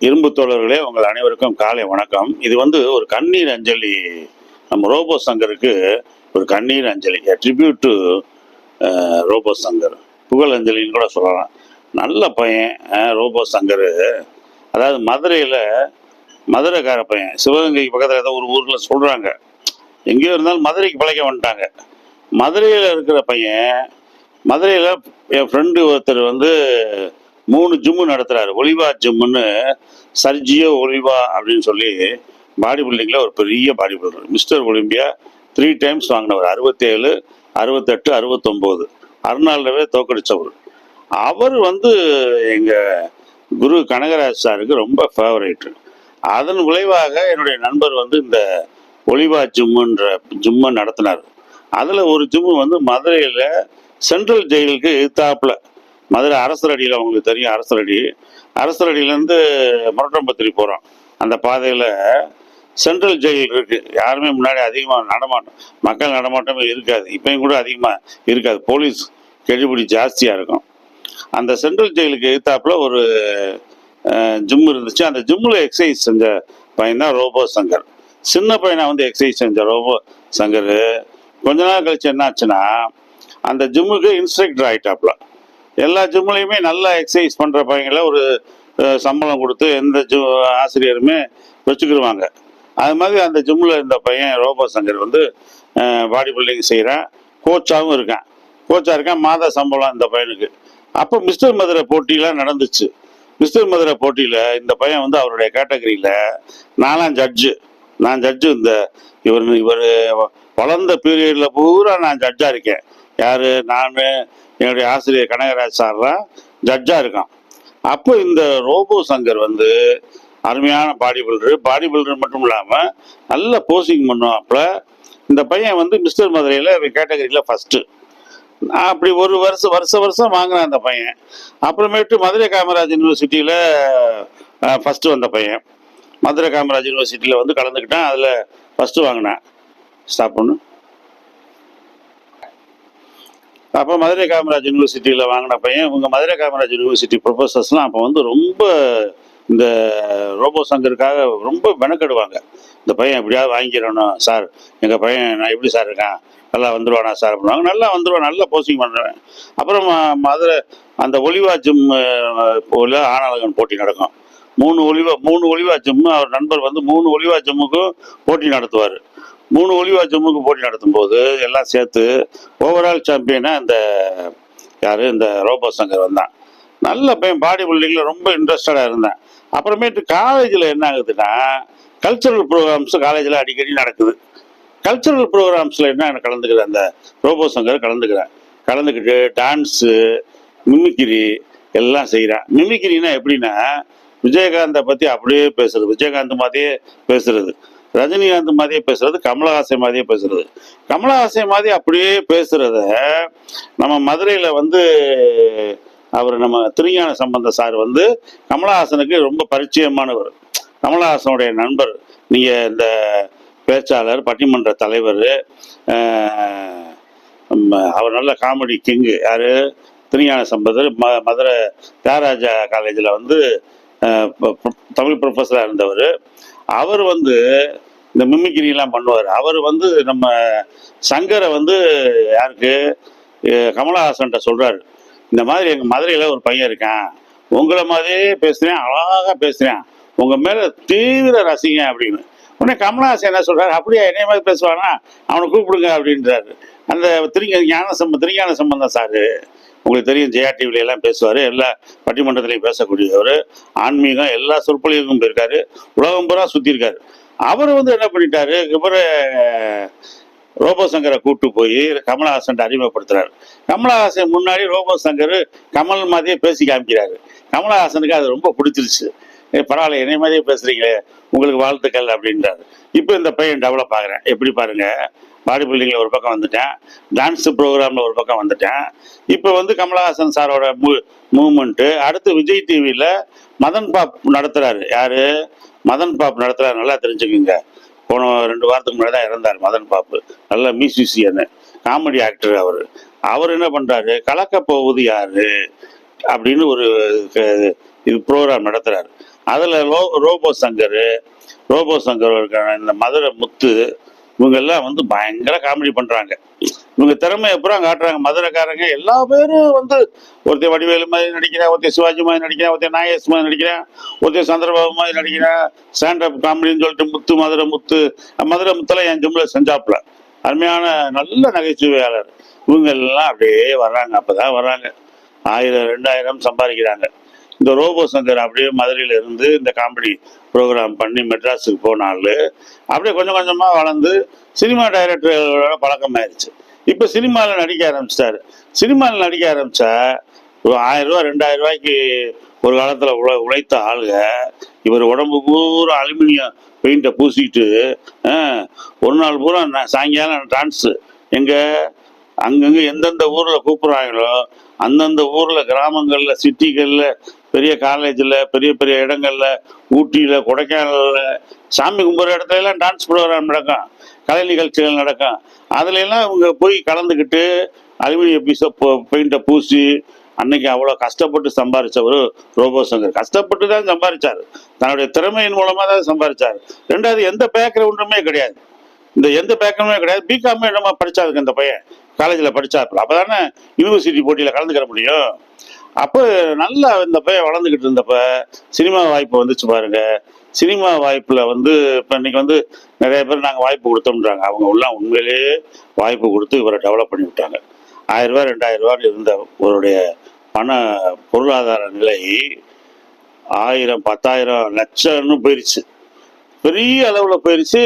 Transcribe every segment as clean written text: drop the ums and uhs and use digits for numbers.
இரும்பு தோழர்களே, உங்கள் அனைவருக்கும் காலை வணக்கம். இது வந்து ஒரு கண்ணீர் அஞ்சலி. நம்ம ரோபோ சங்கருக்கு ஒரு கண்ணீர் அஞ்சலி. Tribute to Robo Shankar. புகழ் அஞ்சலின்னு கூட சொல்லலாம். நல்ல பையன் ரோபோ சங்கர். அதாவது மதுரைக்கார பையன். சிவகங்கைக்கு பக்கத்தில் ஏதோ ஒரு ஊரில் சொல்கிறாங்க. எங்கேயோ இருந்தாலும் மதுரைக்கு பழைக்க வந்துட்டாங்க. மதுரையில் இருக்கிற பையன், மதுரையில் என் ஃப்ரெண்டு ஒருத்தர் வந்து 3 ஜிம்மு நடத்துறாரு. ஒலிவா ஜிம்முன்னு, சர்ஜியோ ஒலிவா அப்படின்னு சொல்லி பாடி பில்டிங்கில் ஒரு பெரிய body builder. Mister Olympia 3 times வாங்கினவர். 67, 68, 69. அர்னால்டவே தோக்கடிச்சவர். அவர் வந்து எங்கள் குரு கனகராஜ் சாருக்கு ரொம்ப ஃபேவரேட்டு. அதன் விளைவாக என்னுடைய நண்பர் வந்து இந்த ஒலிவா ஜிம்மை நடத்தினார். அதில் ஒரு ஜிம்மு வந்து மதுரையில் சென்ட்ரல் ஜெயிலுக்கு எதிர்த்தாப்புல, மதுரை அரசரடியில், அவங்களுக்கு தெரியும் அரசரடியிலேருந்து முரட்டம்பத்திரி போகிறோம். அந்த பாதையில் சென்ட்ரல் ஜெயில் இருக்குது. யாருமே முன்னாடி அதிகமாக மக்கள் நடமாட்டமே இருக்காது. இப்பயும் கூட அதிகமாக இருக்காது. போலீஸ் கெடுபிடி ஜாஸ்தியாக இருக்கும். அந்த சென்ட்ரல் ஜெயிலுக்கு எதிர்த்தாப்புல ஒரு ஜிம் இருந்துச்சு. அந்த ஜிம்மில் எக்ஸசைஸ் செஞ்ச பையன் தான் ரோபோ சங்கர். சின்ன பையனை வந்து எக்ஸசைஸ் செஞ்ச ரோபோ சங்கர் கொஞ்ச நாள் கழிச்சு என்ன ஆச்சுன்னா, அந்த ஜிம்முக்கு இன்ஸ்ட்ரக்டர் ஆகிட்டாப்புல. எல்லா ஜிம்முலையுமே நல்லா எக்ஸசைஸ் பண்ணுற பையங்களை ஒரு சம்பளம் கொடுத்து எந்த ஆசிரியருமே வச்சுக்கிடுவாங்க. அது மாதிரி அந்த ஜிம்மில் இந்த பையன் ரோபோ சங்கர் வந்து பாடி பில்டிங் செய்கிறான். கோச்சாகவும் இருக்கான். மாத சம்பளம் இந்த பையனுக்கு. அப்போ மிஸ்டர் மதுரை போட்டியெலாம் நடந்துச்சு. மிஸ்டர் மதுரை போட்டியில் இந்த பையன் வந்து அவருடைய கேட்டகரியில் நான் ஜட்ஜு. இந்த இவர் வளர்ந்த பீரியடில் பூரா நான் ஜட்ஜாக இருக்கேன். யார்? நான், என்னுடைய ஆசிரியர் கனகராஜ் சார்லாம் ஜட்ஜாக இருக்கான். அப்போ இந்த ரோபோ சங்கர் வந்து அருமையான பாடி பில்டர் மட்டும் இல்லாமல் நல்ல போசிங் பண்ணுவாப்புல. இந்த பையன் வந்து மிஸ்டர் மதுரையில் கேட்டகரியில் ஃபஸ்ட்டு. அப்படி ஒரு வருஷம் வாங்கினான் அந்த பையன். அப்புறமேட்டு மதுரை காமராஜ் யூனிவர்சிட்டியில் ஃபஸ்ட்டு வந்த பையன். மதுரை காமராஜ் யூனிவர்சிட்டியில் வந்து கலந்துக்கிட்டான். அதில் ஃபஸ்ட்டு வாங்கினேன். ஸ்டாப் பண்ணு. அப்போ மதுரை காமராஜ் யூனிவர்சிட்டியில் வாங்கின பையன். இவங்க மதுரை காமராஜ் யூனிவர்சிட்டி ப்ரொஃபஸர்ஸ்லாம் அப்போ வந்து ரொம்ப இந்த ரோபோ சங்கருக்காக ரொம்ப மெனக்கெடுவாங்க. இந்த பையன் எப்படியாவது வாங்கிக்கிறணும் சார், எங்கள் பையன் நான் எப்படி சார் இருக்கான், நல்லா வந்துடுவானா சார் அப்படின்வாங்க. நல்லா வந்துடுவான், நல்லா போஸ்டிங் பண்ணுறேன். அப்புறம் மதுரை அந்த ஒலிவா ஜிம் போல் ஆனழகன் போட்டி நடக்கும். 3 ஒலிவா ஜிம்மு. அவர் நண்பர் வந்து 3 ஒலிவா ஜிம்முக்கும் போட்டி நடத்துவார். 3 ஒலிவா ஜிம்முக்கு போட்டி நடத்தும் போது எல்லாம் சேர்த்து ஓவரால் சாம்பியனாக இந்த ரோபோ சங்கர் வந்தான். நல்ல பையன். பாடி பில்டிங்கில் ரொம்ப இன்ட்ரெஸ்டடாக இருந்தேன். அப்புறமேட்டு காலேஜில் என்ன ஆகுதுன்னா, கல்ச்சுரல் ப்ரோக்ராம்ஸ் காலேஜில் அடிக்கடி நடக்குது. கல்ச்சுரல் ப்ரோக்ராம்ஸில் என்ன கலந்துக்கிறேன், அந்த ரோபோ சங்கர் கலந்துக்கிட்டு டான்ஸு, மிமிக்கிரி எல்லாம் செய்கிறான். மிமிக்கிரினா எப்படின்னா, விஜயகாந்தை பற்றி அப்படியே பேசுறது, விஜயகாந்த் மாதிரியே பேசுறது, ரஜினிகாந்த் மாதிரியே பேசுறது, கமலஹாசன் மாதிரியே பேசுறது. கமலஹாசன் மாதிரி அப்படியே பேசுறத நம்ம மதுரையில் வந்து நம்ம திருஞான சம்பந்த சார் வந்து கமலஹாசனுக்கு ரொம்ப பரிச்சயமானவர். கமலஹாசனுடைய நண்பர். நீங்கள் இந்த பேச்சாளர், பட்டிமன்ற தலைவர், அவர் நல்ல காமெடி கிங்கு. யார்? திருஞான சம்பந்தர். மதுரை தியாகராஜா காலேஜில் வந்து தமிழ் ப்ரொஃபஸராக இருந்தவர். அவர் வந்து இந்த மிமிக்கிரிலாம் பண்ணுவார். அவர் வந்து நம்ம சங்கரை வந்து யாருக்கு, கமலஹாசன்கிட்ட சொல்கிறாரு, இந்த மாதிரி எங்கள் மதுரையில் ஒரு பையன் இருக்கான், உங்களை மாதிரியே பேசுகிறேன், அழகாக பேசுகிறேன், உங்கள் மேலே தீவிர ரசிகன் அப்படின்னு. உடனே கமலஹாசன் என்ன சொல்கிறாரு, அப்படியே என்னைய மாதிரி பேசுவானா, அவனை கூப்பிடுங்க அப்படின்றாரு. அந்த திருஞான சம்பந்தம் சார் உங்களுக்கு தெரியும், ஜெயா டிவில எல்லாம் பேசுவார், எல்லா பட்டிமன்றத்திலையும் பேசக்கூடியவர், ஆன்மீகம் எல்லா சொற்பொழிவுக்கும் போயிருக்காரு, உலகம் பூரா சுற்றிருக்காரு. அவர் வந்து என்ன பண்ணிட்டாரு, இவரை ரோபோ சங்கரை கூப்பிட்டு போய் கமலஹாசன் அறிமுகப்படுத்துறாரு. கமலஹாசன் முன்னாடி ரோபோ சங்கர் கமல் மாதிரியே பேசி காமிக்கிறாரு. கமலஹாசனுக்கு அது ரொம்ப பிடிச்சிருச்சு. பரவாயில்ல, என்னை மாதிரியே பேசுறீங்களே, உங்களுக்கு வாழ்த்துக்கள் அப்படின்றாரு. இப்போ இந்த பையன் டெவலப் ஆகிறேன். எப்படி பாருங்க, பாடி பில்டிங்கில் ஒரு பக்கம் வந்துட்டேன், டான்ஸ் ப்ரோக்ராமில் ஒரு பக்கம் வந்துட்டேன். இப்போ வந்து கமலஹாசன் சாரோட மூவ்மெண்ட்டு. அடுத்து விஜய் டிவியில் மதன் பாப் நடத்துகிறாரு. யார்? மதன் பாப் நடத்துகிறாரு. நல்லா தெரிஞ்சுக்குங்க. போன 2 வாரத்துக்கு முன்னாடி தான் இறந்தார் மதன் பாப்பு. நல்ல மியூசிஷியனு, காமெடி ஆக்டர். அவர் என்ன பண்ணுறாரு, கலக்க போவது யாரு அப்படின்னு இது ப்ரோக்ராம் நடத்துறாரு. அதில் ரோபோ சங்கர் இருக்கான இந்த மதுரை முத்து, இவங்க எல்லாம் வந்து பயங்கர காமெடி பண்றாங்க. இவங்க திறமை எப்பறம் காட்டுறாங்க. மதுரைக்காரங்க எல்லா பேரும் வந்து ஒருத்தர் வடிவேலு மாதிரி நடிக்கிறேன், ஒருத்தர் சிவாஜி மாதிரி நடிக்கிறேன், ஒருத்தர் நாகேஷ் மாதிரி நடிக்கிறேன், ஒருத்தர் சந்திரபாபு மாதிரி நடிக்கிறேன், ஸ்டாண்டப் காமெடின்னு சொல்லிட்டு மதுரை முத்தெல்லாம் என் ஜிம்ல செஞ்சாப்புல அருமையான நல்ல நகைச்சுவையாளர். இவங்க எல்லாம் அப்படியே வர்றாங்க. அப்பதான் வர்றாங்க 1000 2000 சம்பாதிக்கிறாங்க. இந்த ரோபோ சங்கர் அப்படியே மதுரையில இருந்து இந்த காமெடி ப்ரோக்ராம் பண்ணி மெட்ராஸுக்கு போனாலு அப்படியே கொஞ்சம் கொஞ்சமா வளர்ந்து சினிமா டைரக்டர்களோட பழக்கம் ஆயிடுச்சு. இப்ப சினிமாவில் நடிக்க ஆரம்பிச்சிட்டாரு. சினிமாவில் நடிக்க ஆரம்பிச்சா ஒரு 1000 ரூபா 2000 ரூபாய்க்கு ஒரு காலத்துல உழைத்த ஆளுங்க இவர் உடம்பு பூரா அலுமினியம் பெயிண்ட பூசிட்டு ஒரு நாள் பூரா சாயங்காலம் டான்ஸ் எங்க அங்கங்க எந்தெந்த ஊர்ல கூப்பிடுறாங்களோ அந்தந்த ஊர்ல கிராமங்கள்ல சிட்டிகள்ல பெரிய காலேஜ்ல பெரிய பெரிய இடங்கள்ல ஊட்டியில கொடைக்கானல்ல சாமி கும்பிட்ற இடத்துல எல்லாம் டான்ஸ் ப்ரோக்ராம் நடக்கும், கலை நிகழ்ச்சிகள் நடக்கும். அதுல எல்லாம் இவங்க போய் கலந்துக்கிட்டு அலுமினிய பீஸை பெயிண்ட பூசி அன்னைக்கு அவ்வளவு கஷ்டப்பட்டு சம்பாரிச்சவர் ரோபோ சங்கர். கஷ்டப்பட்டு தான் சம்பாரிச்சாரு, தன்னுடைய திறமையின் மூலமா தான் சம்பாரிச்சாரு. ரெண்டாவது எந்த பேக்ரவுண்டுமே கிடையாது, எந்த பேக்கமே கிடையாது. பிகாமே என்னமா படிச்சாருங்க இந்த பையன், காலேஜில் படிச்சாப்புல. அப்பதானே யூனிவர்சிட்டி போட்டியில் கலந்துக்கிற முடியும். அப்போ நல்லா இந்த பையன் வளர்ந்துக்கிட்டு இருந்தப்ப சினிமா வாய்ப்பு வந்துச்சு பாருங்க. சினிமா வாய்ப்புல வந்து இப்போ இன்னைக்கு வந்து நிறைய பேர் நாங்கள் வாய்ப்பு கொடுத்தோம்ன்றாங்க. அவங்க எல்லாம் உண்மையிலேயே வாய்ப்பு கொடுத்து இவரை டெவலப் பண்ணி விட்டாங்க. 1000 ரூபா 2000 ரூபான்னு இருந்த ஒருடைய பண பொருளாதார நிலை 1000 10,000 லட்சம்னு போயிருச்சு, பெரிய அளவுல போயிருச்சு.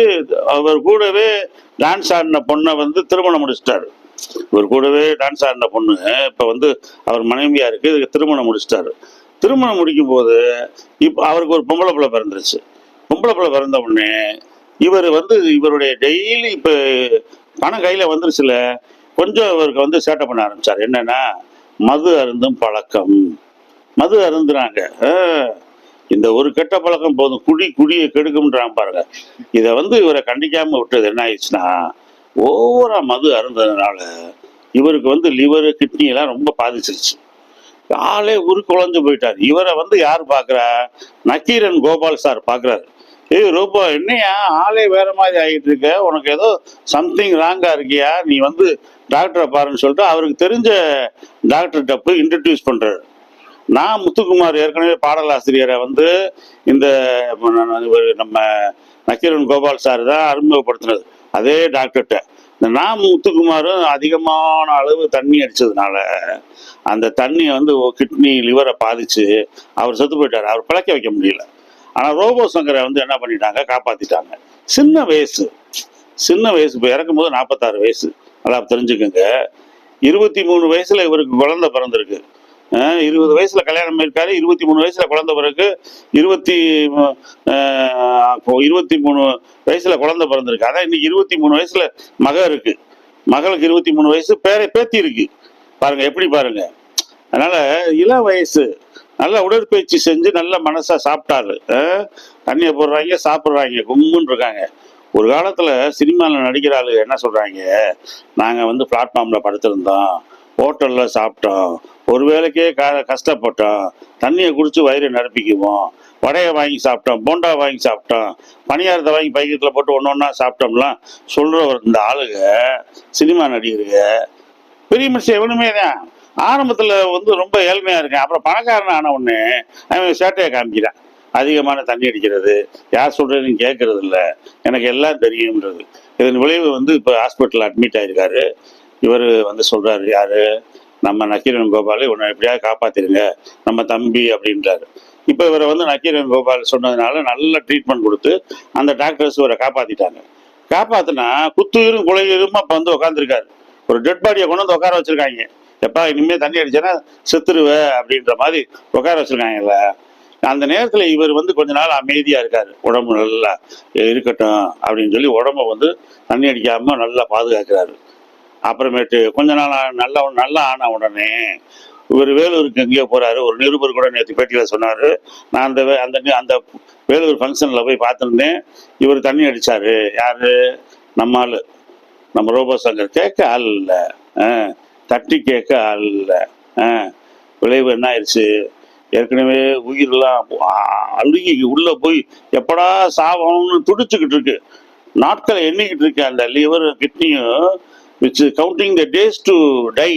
அவர் கூடவே டான்ஸ் ஆடின பொண்ணை வந்து திருமணம் முடிச்சிட்டாரு. இவர் கூடவே டான்ஸ் ஆடின பொண்ணு இப்ப வந்து அவர் மனைவியா இருக்கு, இதுக்கு திருமணம் முடிச்சிட்டாரு. திருமணம் முடிக்கும் போது இப்ப அவருக்கு ஒரு பொம்பளை பிள்ளை பிறந்துருச்சு. பொம்பளை பிள்ளை பிறந்த உடனே இவர் வந்து இவருடைய டெய்லி இப்ப பணம் கையில வந்துருச்சுல, கொஞ்சம் இவருக்கு வந்து சேட்டை பண்ண ஆரம்பிச்சார். என்னன்னா மது அருந்தும் பழக்கம். மது அருந்துறாங்க. இந்த ஒரு கெட்ட பழக்கம் போதும், குடியை கெடுக்கும்ன்றாங்க பாருங்க. இதை வந்து இவரை கண்டிக்காம விட்டது என்ன ஆயிடுச்சுன்னா, ஓவரா மது அருந்ததுனால இவருக்கு வந்து லிவரு கிட்னி எல்லாம் ரொம்ப பாதிச்சிருச்சு. ஆளே உருக்குலைஞ்சு போயிட்டார். இவரை வந்து யார் பாக்குறா, நக்கீரன் கோபால் சார் பாக்குறாரு. ரொம்ப என்னையா ஆளே வேற மாதிரி ஆகிட்டு இருக்க, உனக்கு ஏதோ சம்திங் ராங்கா இருக்கியா, நீ வந்து டாக்டரை பாருன்னு சொல்லிட்டு அவருக்கு தெரிஞ்ச டாக்டர்கிட்ட போய் இன்ட்ரடியூஸ் பண்றாரு. நான் முத்துக்குமார் ஏற்கனவே பாடலாசிரியரை வந்து இந்த நம்ம நக்கீரன் கோபால் சார் தான் அறிமுகப்படுத்தினது அதே டாக்டர்கிட்ட. இந்த நான் முத்துக்குமாரும் அதிகமான அளவு தண்ணி அடிச்சதுனால அந்த தண்ணியை வந்து கிட்னி லிவரை பாதிச்சு அவர் செத்து போயிட்டார். அவர் பிழைக்க வைக்க முடியல. ஆனா ரோபோ சங்கரை வந்து என்ன பண்ணிட்டாங்க, காப்பாத்திட்டாங்க. சின்ன வயசு இப்போ இறக்கும் போது 46 வயசு. நல்லா தெரிஞ்சுக்கோங்க. 23 வயசுல இவருக்கு குழந்தை பிறந்திருக்கு. 20 வயசுல கல்யாணம் பண்ணிருக்காரு. 23 வயசுல குழந்தை பிறகு 23 வயசுல குழந்தை பிறந்திருக்கு. அதான் இன்னைக்கு 23 வயசுல மக இருக்கு. மகளுக்கு 23 வயசு, பேத்தி இருக்கு. பாருங்க எப்படி பாருங்க. அதனால இளம் வயசு, நல்ல உடற்பயிற்சி செஞ்சு நல்ல மனசா சாப்பிட்டாரு. தண்ணியை போடுறாங்க, சாப்பிட்றாங்க, கும்முன்னு இருக்காங்க. ஒரு காலத்துல சினிமாவில் நடிக்கிற ஆளு என்ன சொல்றாங்க, நாங்க வந்து பிளாட்ஃபார்ம்ல படுத்திருந்தோம், ஹோட்டல்ல சாப்பிட்டோம், ஒரு வேளைக்கே கஷ்டப்பட்டோம், தண்ணியை குடிச்சு வயிறு நிரப்பிக்குவோம், வடையை வாங்கி சாப்பிட்டோம், போண்டா வாங்கி சாப்பிட்டோம், பணியாரத்தை வாங்கி பைக்கெட்டில் போட்டு ஒன்றா சாப்பிட்டோம்லாம் சொல்ற இந்த ஆளுங்க சினிமா நடிகருங்க பெரிய மனுஷன் எவனுமே தான். ஆரம்பத்தில் வந்து ரொம்ப ஏழ்மையா இருக்கேன், அப்புறம் பணக்காரன் ஆன உடனே அவன் சேட்டையை காமிக்கிறான். அதிகமான தண்ணி அடிக்கிறது, யார் சொல்றதுன்னு கேட்கறது இல்லை, எனக்கு எல்லாம் தெரியும்ன்றது. இதன் விளைவு வந்து இப்போ ஹாஸ்பிட்டலில் அட்மிட் ஆயிருக்காரு. இவர் வந்து சொல்றாரு, யாரு, நம்ம நக்கீரன் கோபாலை உன்னை எப்படியாவது காப்பாத்திருங்க, நம்ம தம்பி அப்படின்றாரு. இப்போ இவரை வந்து நக்கீரன் கோபால் சொன்னதுனால நல்ல ட்ரீட்மெண்ட் கொடுத்து அந்த டாக்டர்ஸ் இவரை காப்பாத்திட்டாங்க. காப்பாத்தினா குத்துயிரும் குலையுமா இப்போ வந்து உட்காந்துருக்காரு. ஒரு டெட் பாடியை கொண்டு வந்து உட்கார வச்சிருக்காங்க. எப்பா இனிமே தண்ணி அடிச்சேன்னா செத்துருவ அப்படின்ற மாதிரி உட்கார வச்சிருக்காங்கல்ல. அந்த நேரத்துல இவர் வந்து கொஞ்ச நாள் அமைதியா இருக்காரு, உடம்பு நல்லா இருக்கட்டும் அப்படின்னு சொல்லி உடம்ப வந்து தண்ணி அடிக்காம நல்லா பாதுகாக்கிறாரு. அப்புறமேட்டு கொஞ்ச நாள் நல்லா ஆன உடனே இவர் வேலூருக்கு எங்கேயோ போறாரு. ஒரு நிருபர் கூட நேற்று பேட்டியில சொன்னாரு, நான் அந்த வேலூர் ஃபங்க்ஷன்ல போய் பார்த்துருந்தேன், இவர் தண்ணி அடிச்சாரு. யாரு, நம்ம ஆளு, நம்ம ரோபோ சங்கர். கேட்க ஆள் இல்லை, தட்டி கேட்க ஆள் இல்லை. விளைவு என்ன ஆயிடுச்சு, ஏற்கனவே உயிரெல்லாம் அழுகி உள்ளே போய் எப்படா சாவணும்னு துடிச்சுக்கிட்டு இருக்கு. நாட்களை எண்ணிக்கிட்டு இருக்கு. அந்த லிவர் கிட்னியும் which counting the days to die.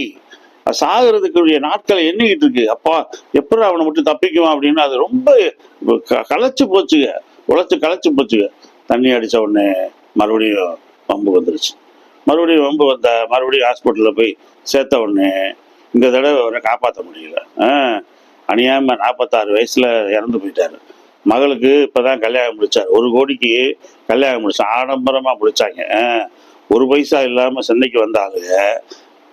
சாகிறதுக்குரிய நாட்களை எண்ணிக்கிட்டு இருக்கு. அப்பா எப்படி அவனை மட்டும் தப்பிக்குவான் அப்படின்னு அது ரொம்ப களைச்சு போச்சுங்க. உழைச்சு களைச்சு போச்சுங்க. தண்ணி அடித்த உடனே மறுபடியும் வம்பு வந்துருச்சு. மறுபடியும் ஹாஸ்பிட்டலில் போய் சேர்த்த உடனே இந்த தடவை அவரை காப்பாற்ற முடியல. அநியாயமாக 46 வயசில் இறந்து போயிட்டாரு. மகளுக்கு இப்போதான் கல்யாணம் முடிச்சார். 1 கோடிக்கு கல்யாணம் முடிச்சா ஆடம்பரமாக முடிச்சாங்க. 1 பைசா இல்லாமல் சென்னைக்கு வந்த ஆளுங்க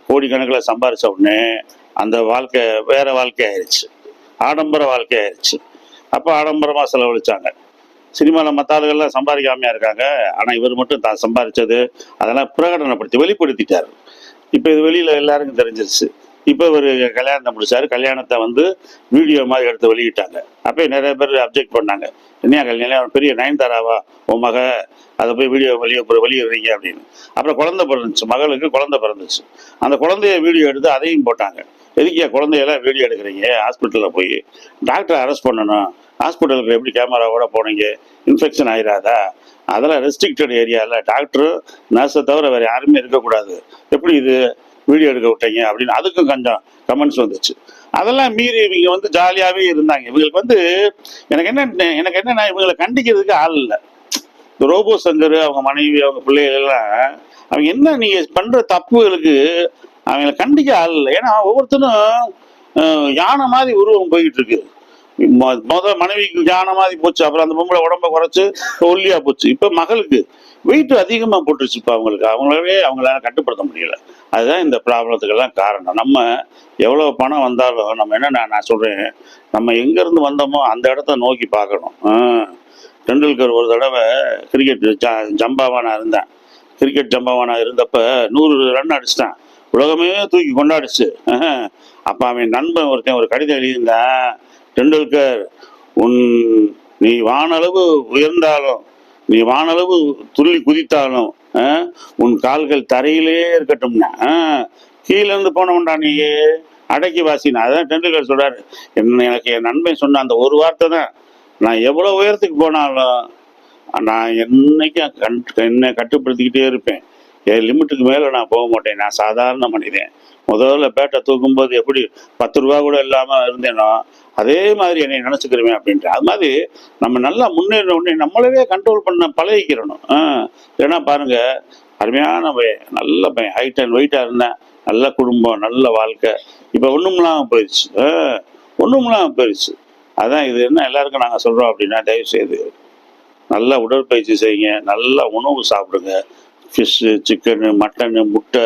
கோடிக்கணக்கில் சம்பாரிச்ச உடனே அந்த வாழ்க்கை வேற வாழ்க்கை ஆயிடுச்சு. ஆடம்பர வாழ்க்கை ஆயிடுச்சு. அப்போ ஆடம்பரமாக செலவழிச்சாங்க. சினிமாவில் மற்ற ஆளுகள்லாம் சம்பாதிக்காமையா இருக்காங்க. ஆனால் இவர் மட்டும் தான் சம்பாதிச்சது அதெல்லாம் பிரகடனப்படுத்தி வெளிப்படுத்திட்டார். இப்போ இது வெளியில் எல்லாருக்கும் தெரிஞ்சிருச்சு. இப்போ இவர் கல்யாணத்தை முடிச்சாரு. கல்யாணத்தை வீடியோ மாதிரி எடுத்து வெளியிட்டாங்க. அப்போ நிறைய பேர் அப்ஜெக்ட் பண்ணாங்க. என்ன கல்யாணம் பெரிய நயன்தாராவா உன் மக, அதை போய் வெளியிடுறீங்க அப்படின்னு. அப்புறம் குழந்தை பிறந்துச்சு, மகளுக்கு குழந்தை பிறந்துச்சு. அந்த குழந்தைய வீடியோ எடுத்து அதையும் போட்டாங்க. எதுக்கியா குழந்தையெல்லாம் வீடியோ எடுக்கிறீங்க? ஹாஸ்பிட்டலில் போய் டாக்டரை அரெஸ்ட் பண்ணணும். ஹாஸ்பிட்டலுக்கு எப்படி கேமராவோட போனீங்க? இன்ஃபெக்ஷன் ஆயிடாதா? அதெல்லாம் ரெஸ்ட்ரிக்டட் ஏரியாவில் டாக்டரு நர்ஸை தவிர வேறு யாருமே இருக்கக்கூடாது. எப்படி இது வீடியோ எடுக்க விட்டீங்க அப்படின்னு அதுக்கும் கொஞ்சம் கமெண்ட்ஸ் வந்துச்சு. அதெல்லாம் மீறி இவங்க ஜாலியாகவே இருந்தாங்க. இவங்களுக்கு எனக்கு என்னன்னா இவங்களை கண்டிக்கிறதுக்கு ஆள் இல்லை. இந்த ரோபோ சங்கர், அவங்க மனைவி, அவங்க பிள்ளைகள் எல்லாம் அவங்க என்ன நீங்கள் பண்ணுற தப்புகளுக்கு அவங்களை கண்டிக்க ஆள் இல்லை. ஏன்னா ஒவ்வொருத்தரும் யானை மாதிரி உருவம் போய்கிட்டு இருக்கு. மனைவிக்கு யானை மாதிரி போச்சு. அப்புறம் அந்த பொம்பளை உடம்ப குறைச்சு ஒல்லியா போச்சு. இப்போ மகளுக்கு வெயிட் அதிகமாக போட்டுருச்சு. இப்போ அவங்களால கட்டுப்படுத்த முடியல. அதுதான் இந்த ப்ராப்ளத்துக்கெல்லாம் காரணம். நம்ம எவ்வளோ பணம் வந்தாலும் நம்ம நான் சொல்கிறேன், நம்ம எங்கேருந்து வந்தோமோ அந்த இடத்த நோக்கி பார்க்கணும். டெண்டுல்கர் ஒரு தடவை கிரிக்கெட் ஜம்பாவானா இருந்தேன். கிரிக்கெட் ஜம்பாவானா இருந்தப்ப 100 ரன் அடிச்சிட்டான். உலகமே தூக்கி கொண்டாடிச்சு. அப்போ அவன் நண்பன் ஒருத்தன் ஒரு கடிதம் எழுதியிருந்தான். டெண்டுல்கர், நீ வானளவு உயர்ந்தாலும், நீ வானளவு துள்ளி குதித்தாலும் உன் கால்கள் தரையிலே இருக்கட்டும்னா கீழே இருந்து போனவன்டா நீ அடக்கி வாசினா. அதான் டெண்டுல்கர் சொல்றாரு. எனக்கு என் நண்பன் சொன்ன அந்த ஒரு வார்த்தை தான், நான் எவ்வளோ உயரத்துக்கு போனாலும் நான் என்னை கட்டுப்படுத்திக்கிட்டே இருப்பேன். என் லிமிட்டுக்கு மேலே நான் போக மாட்டேன். நான் சாதாரண மனிதன். முதல்ல பேட்டை தூக்கும்போது எப்படி 10 ரூபா கூட இல்லாமல் இருந்தேனோ அதே மாதிரி என்னை நினச்சிக்கிறேன் அப்படின்ற. அது மாதிரி நம்ம நல்லா முன்னேற உடனே நம்மளவே கண்ட்ரோல் பண்ண பழகிக்கிறணும். ஏன்னா பாருங்க, அருமையான பையன், நல்ல பையன், ஹைட் அண்ட் வெயிட்டாக இருந்தேன், நல்ல குடும்பம், நல்ல வாழ்க்கை. இப்போ ஒன்றும்லாம் போயிடுச்சு. ஒன்றும்லாம் போயிடுச்சு. அதான் இது என்ன எல்லாருக்கும் நாங்கள் சொல்கிறோம் அப்படின்னா, தயவுசெய்து நல்லா உடற்பயிற்சி செய்யுங்க, நல்லா உணவு சாப்பிடுங்க. ஃபிஷ்ஷு, சிக்கனு, மட்டனு, முட்டை,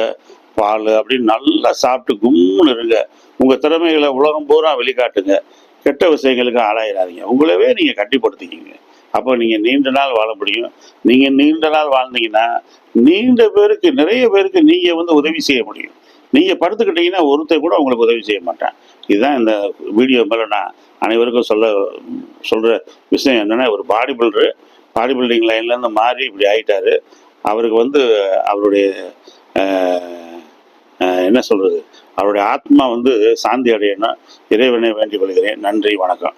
பால் அப்படின்னு நல்லா சாப்பிட்டு கும்முன்னு இருங்க. உங்கள் திறமைகளை உலகம் பூரா வெளிக்காட்டுங்க. கெட்ட விஷயங்களுக்கு ஆளாயிடாதீங்க. உங்களவே நீங்கள் கட்டிப்படுத்திக்கிங்க. அப்போ நீங்கள் நீண்ட நாள் வாழ முடியும். நீங்கள் நீண்ட நாள் வாழ்ந்தீங்கன்னா நிறைய பேருக்கு நீங்கள் உதவி செய்ய முடியும். நீங்கள் படுத்துக்கிட்டீங்கன்னா ஒருத்தர் கூட உங்களுக்கு உதவி செய்ய மாட்டேன். இதுதான் இந்த வீடியோ மேலே நான் அனைவருக்கும் சொல்கிற விஷயம் என்னென்னா, ஒரு பாடி பில்டிங் லைன்லேருந்து மாறி இப்படி ஆகிட்டாரு. அவருக்கு அவருடைய என்ன சொல்கிறது, அவருடைய ஆத்மா சாந்தி அடையணும். இறைவனை வேண்டிக் கொள்கிறேன். நன்றி, வணக்கம்.